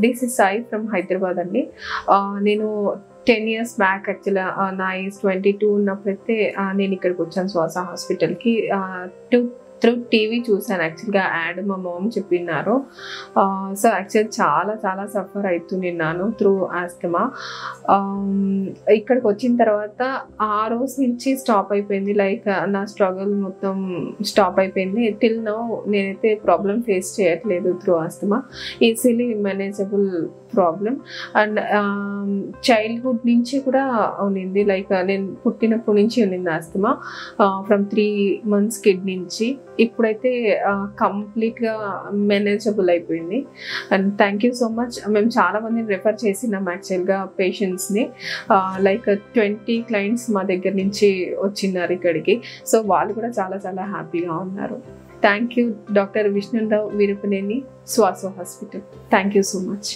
This is Sai from Hyderabad అండి. నేను 10 years back యాక్చువల్గా నా ఏజ్ 22 ఉన్నప్పుడైతే నేను ఇక్కడికి వచ్చాను శ్వాస హాస్పిటల్కి. త్రూ టీవీ చూసాను యాక్చువల్గా యాడ్, మా మామ్ చెప్పినారు. సో యాక్చువల్ చాలా చాలా సఫర్ అవుతున్నాను త్రూ ఆస్తమా. ఇక్కడికి వచ్చిన తర్వాత ఆ రోజు నుంచి స్టాప్ అయిపోయింది, లైక్ నా స్ట్రగుల్ మొత్తం స్టాప్ అయిపోయింది. టిల్ నౌ నేనైతే ప్రాబ్లం ఫేస్ చేయట్లేదు through asthma. Easily manageable problem. And childhood నుంచి కూడా ఉన్నింది, లైక్ నేను పుట్టినప్పటి నుంచి ఉన్నింది ఆస్తమా ఫ్రమ్ 3 months కిడ్ నుంచి. ఇప్పుడైతే కంప్లీట్గా మేనేజబుల్ అయిపోయింది. And thank you so much. మేము చాలా మందిని రెఫర్ చేసినాం యాక్చువల్గా పేషెంట్స్ని, లైక్ 20 clients మా దగ్గర నుంచి వచ్చినారు ఇక్కడికి. సో వాళ్ళు కూడా చాలా చాలా హ్యాపీగా ఉన్నారు. Thank you doctor Vishnu Rao Veerapaneni, Swasa hospital. Thank you so much.